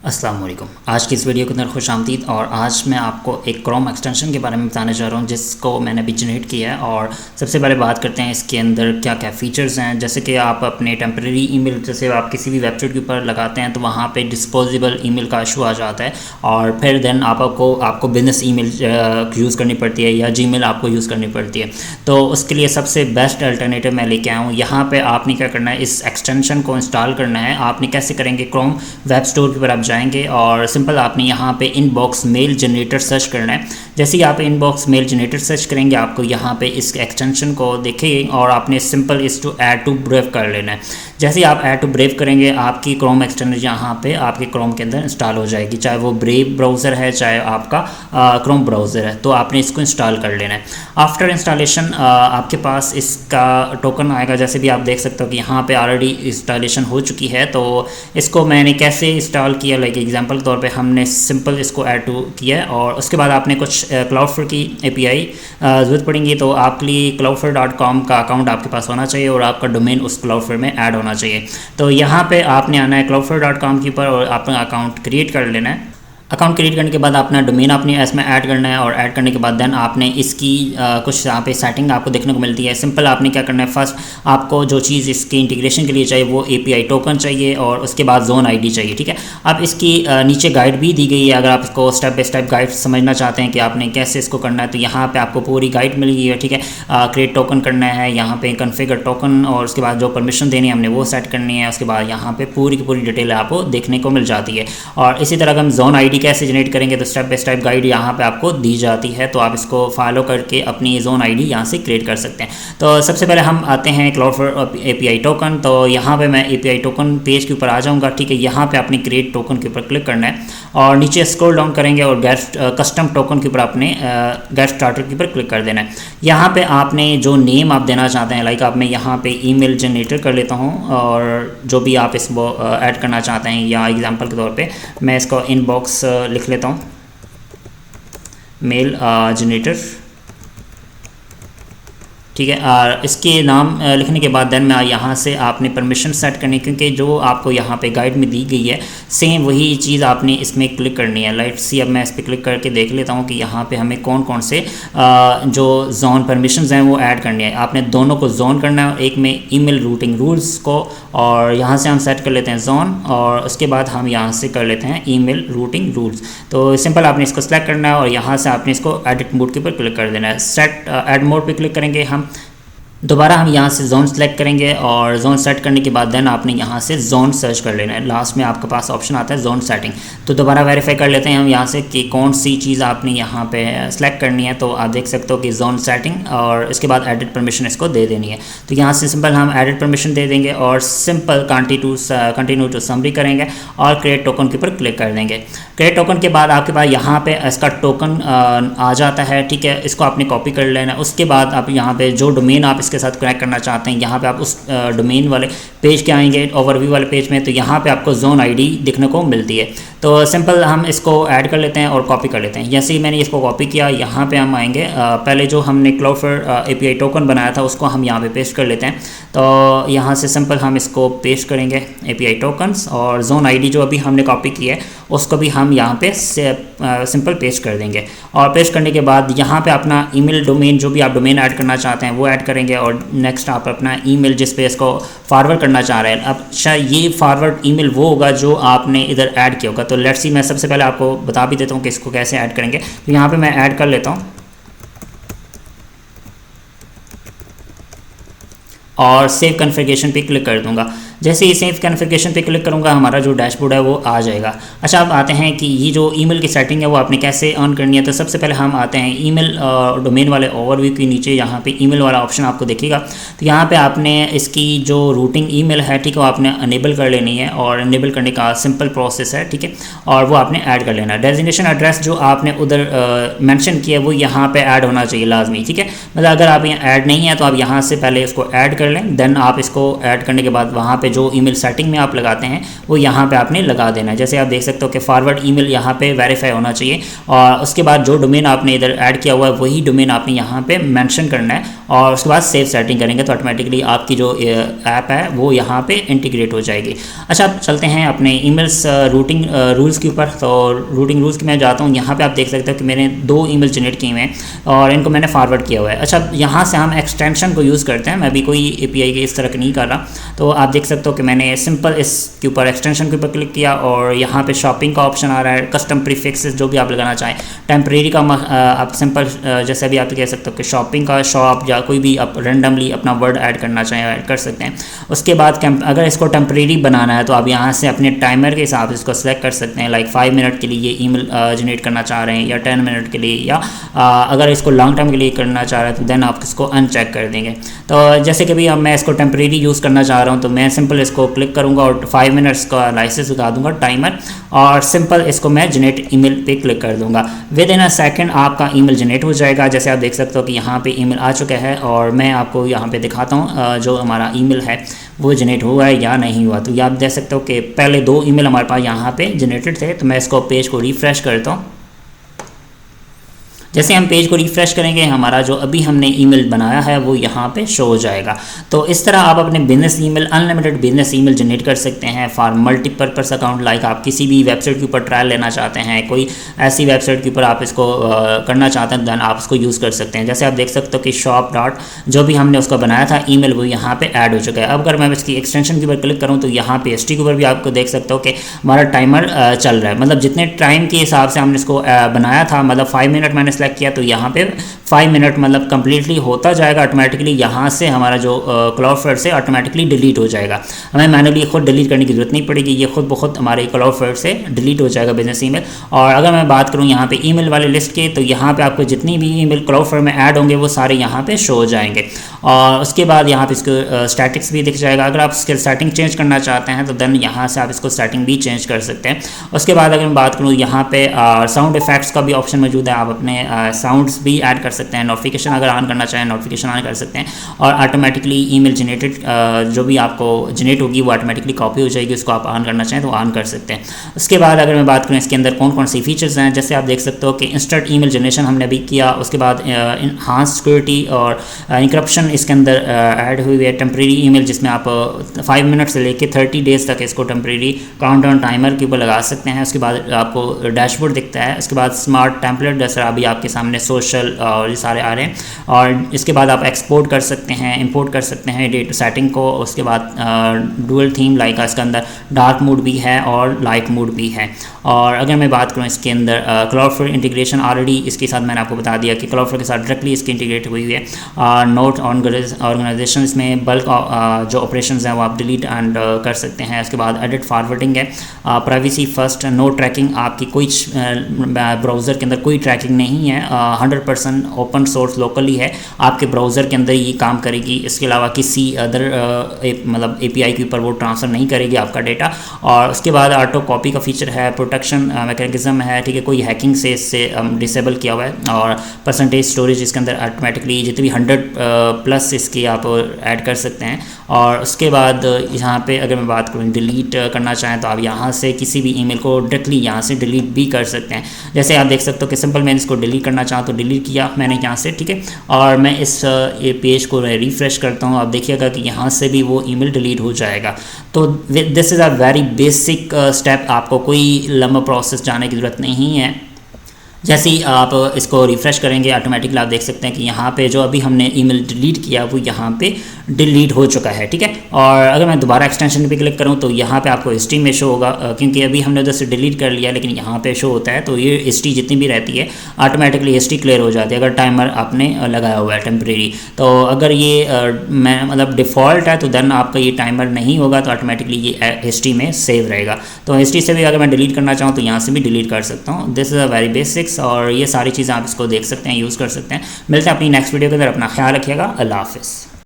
अस्सलाम वालेकुम। आज की इस वीडियो के अंदर खुशामदीद। और आज मैं आपको एक क्रोम एक्सटेंशन के बारे में बताने जा रहा हूँ जिसको मैंने अभी जनरेट किया है। और सबसे पहले बात करते हैं इसके अंदर क्या क्या फ़ीचर्स हैं। जैसे कि आप अपने टेम्प्रेरी ईमेल, जैसे आप किसी भी वेबसाइट के ऊपर लगाते हैं तो वहाँ पे डिस्पोजेबल ईमेल का इशू आ जाता है और फिर देन आपको बिजनेस ईमेल यूज़ करनी पड़ती है या जीमेल आपको यूज़ करनी पड़ती है। तो उसके लिए सबसे बेस्ट अल्टरनेटिव मैं लेके आया हूँ। यहाँ पर आपने क्या करना है, इस एक्सटेंशन को इंस्टॉल करना है। आपने कैसे करेंगे, क्रोम वेब स्टोर के ऊपर आप जाएंगे और सिंपल आपने यहाँ पे इनबॉक्स मेल जनरेटर सर्च करना है। जैसे ही आप इनबॉक्स मेल जनरेटर सर्च करेंगे आपको यहाँ पे इस एक्सटेंशन को देखेंगे और आपने सिंपल इस टू ऐड टू ब्रेव कर लेना है। जैसे ही आप ऐड टू ब्रेव करेंगे आपकी क्रोम एक्सटेंशन यहाँ पे आपके क्रोम के अंदर इंस्टॉल हो जाएगी, चाहे वो ब्रेव ब्राउज़र है चाहे आपका क्रोम ब्राउज़र है। तो आपने इसको इंस्टॉल कर लेना है। आफ्टर इंस्टॉलेशन आपके पास इसका टोकन आएगा। जैसे भी आप देख सकते हो कि यहाँ पे ऑलरेडी इंस्टॉलेशन हो चुकी है। तो इसको मैंने कैसे इंस्टॉल किया, लाइक एग्जांपल के तौर पे हमने सिंपल इसको ऐड टू किया है और उसके बाद आपने कुछ क्लाउडफ्लोर की API ज़रूरत पड़ेंगी। तो आपके लिए cloudflare.com का अकाउंट आपके पास होना चाहिए और आपका डोमेन उस क्लाउडफ्लोर में ऐड होना चाहिए। तो यहाँ पे आपने आना है cloudflare.com के ऊपर और अपना अकाउंट क्रिएट कर लेना है। अकाउंट क्रिएट करने के बाद अपना डोमेन आपने इसमें ऐड करना है और ऐड करने के बाद देन आपने इसकी कुछ यहाँ पे सेटिंग आपको देखने को मिलती है। सिंपल आपने क्या करना है, फर्स्ट आपको जो चीज़ इसके इंटीग्रेशन के लिए चाहिए वो API टोकन चाहिए और उसके बाद जोन ID चाहिए। ठीक है, अब इसकी नीचे गाइड भी दी गई है। अगर आप इसको स्टेप बाय स्टेप गाइड समझना चाहते हैं कि आपने कैसे इसको करना है तो यहाँ पर आपको पूरी गाइड मिल गई है। ठीक है, क्रिएट टोकन करना है, यहाँ पे कन्फिगर टोकन और उसके बाद जो परमिशन देनी है हमने वो सेट करनी है। उसके बाद यहाँ पे पूरी की पूरी डिटेल आपको देखने को मिल जाती है। और इसी तरह हम जोन ID कैसे जनरेट करेंगे तो स्टेप बाय स्टेप गाइड यहाँ पे आपको दी जाती है। तो आप इसको फॉलो करके अपनी जोन ID यहाँ से क्रिएट कर सकते हैं। तो सबसे पहले हम आते हैं क्लाउडफ्लोर API टोकन। तो यहाँ पे मैं API टोकन पेज के ऊपर आ जाऊँगा। ठीक है, यहाँ पे आपने क्रिएट टोकन के ऊपर क्लिक करना है और नीचे स्क्रॉल डाउन करेंगे और गेट कस्टम टोकन के ऊपर आपने गेट स्टार्टर के ऊपर क्लिक कर देना है। यहाँ पे आपने जो नेम आप देना चाहते हैं, लाइक आप मैं यहाँ पे ईमेल जनरेटर कर लेता हूँ और जो भी आप इसको ऐड करना चाहते हैं, या एग्जांपल के तौर पे मैं इसको इनबॉक्स लिख लेता हूँ, मेल जनरेटर। ठीक है, और इसके नाम लिखने के बाद देन मैं यहाँ से आपने परमिशन सेट करनी है, क्योंकि जो आपको यहाँ पे गाइड में दी गई है सेम वही चीज़ आपने इसमें क्लिक करनी है। लाइट सी अब मैं इस पर क्लिक करके देख लेता हूँ कि यहाँ पे हमें कौन कौन से जो जोन परमिशंस हैं वो ऐड करनी है। आपने दोनों को जोन करना है, एक में ईमेल रूटिंग रूल्स को, और यहाँ से हम सेट कर लेते हैं जोन और उसके बाद हम यहाँ से कर लेते हैं ईमेल रूटिंग रूल्स। तो सिंपल आपने इसको सेलेक्ट करना है और यहाँ से आपने इसको एडिट मोड के ऊपर क्लिक कर देना है। सेट एड मोड पे क्लिक करेंगे हम, दोबारा हम यहाँ से जोन सेलेक्ट करेंगे और जोन सेट करने के बाद देन आपने यहाँ से जोन सर्च कर लेना है। लास्ट में आपके पास ऑप्शन आता है जोन सेटिंग। तो दोबारा वेरीफाई कर लेते हैं हम यहाँ से कि कौन सी चीज़ आपने यहाँ पे सेलेक्ट करनी है। तो आप देख सकते हो कि जोन सेटिंग और इसके बाद एडिट परमिशन इसको दे देनी है। तो यहाँ से सिंपल हम एडिट परमिशन दे देंगे और सिंपल कंटिन्यू टू समरी करेंगे और क्रिएट टोकन के ऊपर क्लिक कर देंगे। क्रिएट टोकन के बाद आपके पास यहाँ पे इसका टोकन आ जाता है। ठीक है, इसको आपने कॉपी कर लेना है। उसके बाद आप यहाँ पे जो डोमेन आप इसके साथ कनेक्ट करना चाहते हैं, यहाँ पे आप उस डोमेन वाले पेज के आएंगे, ओवरव्यू वाले पेज में, तो यहाँ पे आपको जोन ID दिखने को मिलती है। तो सिंपल हम इसको ऐड कर लेते हैं और कॉपी कर लेते हैं। जैसे ही मैंने इसको कॉपी किया, यहाँ पे हम आएंगे, पहले जो हमने क्लाउडफ्लोर API टोकन बनाया था उसको हम यहाँ पे पेस्ट कर लेते हैं। तो यहाँ से सिंपल हम इसको पेस्ट करेंगे API टोकन्स और जोन ID जो अभी हमने कॉपी की है उसको भी हम यहाँ पे सिंपल पेस्ट कर देंगे। और पेस्ट करने के बाद यहाँ पे अपना ईमेल डोमेन, जो भी आप डोमेन ऐड करना चाहते हैं वो ऐड करेंगे और नेक्स्ट आप अपना ईमेल जिस पे इसको फॉरवर्ड करना चाह रहे हैं। अब शायद ये फॉरवर्ड ईमेल वो होगा जो आपने इधर ऐड किया होगा। तो लेट्स सी, मैं सबसे पहले आपको बता भी देता हूँ कि इसको कैसे ऐड करेंगे। तो यहाँ पे मैं ऐड कर लेता हूँ और सेव कॉन्फ़िगरेशन पे क्लिक कर दूंगा। जैसे ही सेव कॉन्फ़िगरेशन पे क्लिक करूंगा हमारा जो डैशबोर्ड है वो आ जाएगा। अच्छा, अब आते हैं कि ये जो ईमेल की सेटिंग है वो आपने कैसे ऑन करनी है। तो सबसे पहले हम आते हैं ईमेल डोमेन वाले ओवरव्यू के नीचे, यहाँ पे ईमेल वाला ऑप्शन आपको दिखेगा। तो यहाँ पे आपने इसकी जो रूटिंग ईमेल है, ठीक है, वो आपने अनेबल कर लेनी है और अनेबल करने का सिंपल प्रोसेस है। ठीक है, और वो आपने ऐड कर लेना है। डेजिग्नेशन एड्रेस जो आपने उधर मेंशन किया है वो यहाँ पे ऐड होना चाहिए लाजमी। ठीक है, मतलब अगर आप यहाँ ऐड नहीं है तो आप यहाँ से पहले इसको ऐड कर लें, देन आप इसको ऐड करने के बाद वहाँ पे पे जो ईमेल सेटिंग में आप लगाते हैं वो यहाँ पे आपने लगा देना है। जैसे आप देख सकते हो कि फॉरवर्ड ईमेल यहाँ पे वेरीफाई होना चाहिए और उसके बाद जो डोमेन आपने इधर ऐड किया हुआ है वही डोमेन आपने यहाँ पे मेंशन करना है और उसके बाद सेव सेटिंग करेंगे तो ऑटोमेटिकली आपकी जो ऐप है वो यहाँ पे इंटीग्रेट हो जाएगी। अच्छा, अब चलते हैं अपने ईमेल्स रूटिंग रूल्स के ऊपर। तो रूटिंग रूल्स की मैं जाता हूँ, यहाँ पे आप देख सकते हो कि मैंने 2 ईमेल जनरेट किए हुए हैं और इनको मैंने फॉरवर्ड किया हुआ है। अच्छा, यहाँ से हम एक्सटेंशन को यूज़ करते हैं, मैं भी कोई API के इस तरह की नहीं कर रहा। तो आप देख सकते हो कि मैंने सिंपल इसके ऊपर एक्सटेंशन के ऊपर क्लिक किया और यहाँ पे शॉपिंग का ऑप्शन आ रहा है, कस्टम प्रीफिक्सेस जो भी आप लगाना चाहें, टेम्परेरी का आप सिंपल जैसे अभी आप कह सकते हो कि शॉपिंग का शॉप या कोई भी आप रेंडमली अपना वर्ड ऐड करना चाहें ऐड कर सकते हैं। उसके बाद अगर इसको टेम्परेरी बनाना है तो आप यहाँ से अपने टाइमर के हिसाब से इसको सेलेक्ट कर सकते हैं, लाइक 5 मिनट के लिए ये ईमेल जनरेट करना चाह रहे हैं या 10 मिनट के लिए, या अगर इसको लॉन्ग टर्म के लिए करना चाह रहे हैं तो देन आप इसको अनचेक कर देंगे। तो जैसे कि अब मैं इसको टेम्परेरी यूज़ करना चाह रहा हूँ तो मैं सिंपल इसको क्लिक करूँगा और 5 मिनट्स का लाइसेंस लगा दूँगा टाइमर और सिंपल इसको मैं जनरेट ईमेल पे क्लिक कर दूँगा। विद इन अ सेकेंड आपका ईमेल जनरेट हो जाएगा। जैसे आप देख सकते हो कि यहाँ पे ईमेल आ चुका है और मैं आपको यहाँ पे दिखाता हूँ जो हमारा ईमेल है वो जनरेट हुआ है या नहीं हुआ। तो ये आप देख सकते हो कि पहले 2 ईमेल हमारे पास यहाँ पे जनरेटेड थे। तो मैं इसको पेज को रिफ़्रेश करता हूँ। जैसे हम पेज को रिफ़्रेश करेंगे हमारा जो अभी हमने ईमेल बनाया है वो यहाँ पे शो हो जाएगा। तो इस तरह आप अपने business email, unlimited business email generate कर सकते हैं फॉर मल्टीपर्पज़ अकाउंट। लाइक आप किसी भी वेबसाइट के ऊपर ट्रायल लेना चाहते हैं, कोई ऐसी वेबसाइट के ऊपर आप इसको करना चाहते हैं, दैन आप इसको यूज़ कर सकते हैं। जैसे आप देख सकते हो कि शॉप डॉट जो भी हमने उसका बनाया था ईमेल वो यहाँ पर ऐड हो चुका है। अब अगर मैं इसकी एक्सटेंशन के ऊपर क्लिक करूँ तो यहाँ पे हिस्ट्री के ऊपर भी आपको देख सकते हो कि हमारा टाइमर चल रहा है, मतलब जितने टाइम के हिसाब से हमने इसको बनाया था, मतलब 5 मिनट मैंने सेलेक्ट किया तो यहाँ पे 5 मिनट मतलब कम्प्लीटली होता जाएगा ऑटोमेटिकली। यहाँ से हमारा जो क्लाउडफ्लावर से ऑटोमेटिकली डिलीट हो जाएगा, हमें मैनुअली खुद डिलीट करने की जरूरत नहीं पड़ेगी, ये खुद बहुत हमारे क्लाउडफ्लावर से डिलीट हो जाएगा बिजनेस ईमेल। और अगर मैं बात करूँ यहाँ पे ईमेल वाले लिस्ट के तो यहाँ पे आपको जितनी भी ईमेल क्लाउडफ्लावर में ऐड होंगे वो सारे यहाँ पे शो हो जाएंगे। और उसके बाद यहाँ पे इसको स्टैटिक्स भी दिख जाएगा। अगर आप इसके सेटिंग चेंज करना चाहते हैं तो देन यहाँ से आप इसको सेटिंग भी चेंज कर सकते हैं। उसके बाद अगर मैं बात करूँ यहाँ पे साउंड इफेक्ट्स का भी ऑप्शन मौजूद है, आप अपने साउंड्स भी ऐड कर सकते हैं। नोटिफिकेशन अगर ऑन करना चाहें नोटिफिकेशन ऑन कर सकते हैं और ऑटोमेटिकली ईमेल जनरेटेड जो भी आपको जनरेट होगी वो ऑटोमेटिकली कॉपी हो जाएगी, उसको आप ऑन करना चाहें तो ऑन कर सकते हैं। उसके बाद अगर मैं बात करूँ इसके अंदर कौन कौन सी फीचर्स हैं, जैसे आप देख सकते हो कि इंस्टेंट ईमेल जनरेशन हमने अभी किया, उसके बाद इनहांस सिक्योरिटी और इंक्रिप्शन इसके अंदर ऐड हुई है। टेम्परेरी ईमेल जिसमें आप 5 मिनट से लेकर 30 डेज़ तक इसको टेम्परेरी काउंटडाउन टाइमर के ऊपर लगा सकते हैं। उसके बाद आपको डैशबोर्ड दिखता है। उसके बाद स्मार्ट टेम्पलेट जैसा अभी आपके सामने सोशल और ये सारे आ रहे हैं। और इसके बाद आप एक्सपोर्ट कर सकते हैं, इंपोर्ट कर सकते हैं डेट सेटिंग को। उसके बाद डुअल थीम लाइक इसके अंदर डार्क मोड भी है और लाइट मोड भी है। और अगर मैं बात करूँ इसके अंदर क्लाउडफ्लावर इंटीग्रेशन ऑलरेडी इसके साथ मैंने आपको बता दिया कि क्लाउडफ्लावर के साथ डायरेक्टली इसकी इंटीग्रेट हुई है। नोट ऑर्गेनाइजेशन इसमें बल्क जो ऑपरेशंस हैं वो आप डिलीट एंड कर सकते हैं। उसके बाद एडिट फॉरवर्डिंग है, प्राइवेसी फर्स्ट, नो ट्रैकिंग, आपकी कोई ब्राउज़र के अंदर कोई ट्रैकिंग नहीं है, 100% ओपन सोर्स लोकली है, आपके ब्राउज़र के अंदर ये काम करेगी। इसके अलावा किसी अदर मतलब API के ऊपर वो ट्रांसफ़र नहीं करेगी आपका डेटा। और उसके बाद ऑटो कॉपी का फीचर है, प्रोटेक्शन मैकेनिज्म है, ठीक है, कोई हैकिंग से इससे डिसेबल किया हुआ है। और परसेंटेज स्टोरेज इसके अंदर ऑटोमेटिकली जितनी भी 100+ इसकी आप ऐड कर सकते हैं। और उसके बाद यहाँ पे अगर मैं बात करूँ डिलीट करना चाहें तो आप यहाँ से किसी भी ईमेल को डायरेक्टली यहाँ से डिलीट भी कर सकते हैं। जैसे आप देख सकते हो कि सिंपल मैंने इसको डिलीट करना चाहूँ तो डिलीट किया मैंने यहाँ से, ठीक है। और मैं इस ये पेज को रिफ़्रेश करता हूँ, आप देखिएगा कि यहाँ से भी वो ईमेल डिलीट हो जाएगा। तो this is a very basic step, आपको कोई लंबा प्रोसेस जाने की ज़रूरत नहीं है। जैसे ही आप इसको रिफ़्रेश करेंगे ऑटोमेटिकली आप देख सकते हैं कि यहाँ पे जो अभी हमने ईमेल डिलीट किया वो यहाँ पे डिलीट हो चुका है, ठीक है। और अगर मैं दोबारा एक्सटेंशन पे क्लिक करूँ तो यहाँ पे आपको हिस्ट्री में शो होगा, क्योंकि अभी हमने उधर से डिलीट कर लिया लेकिन यहाँ पे शो होता है। तो ये हिस्ट्री जितनी भी रहती है ऑटोमेटिकली हिस्ट्री क्लियर हो जाती है अगर टाइमर आपने लगाया हुआ है टेम्परेरी। तो अगर ये मैं मतलब डिफ़ॉल्ट है तो देन आपका ये टाइमर नहीं होगा तो ऑटोमेटिकली ये हिस्ट्री में सेव रहेगा। तो हिस्ट्री से भी अगर मैं डिलीट करना चाहूँ तो यहाँ से भी डिलीट कर सकता हूँ। This is a very basics और ये सारी चीज़ें आप इसको देख सकते हैं, यूज़ कर सकते हैं। मिलते हैं अपनी नेक्स्ट वीडियो के अंदर, अपना ख्याल रखिएगा, अल्लाह हाफ़िज़।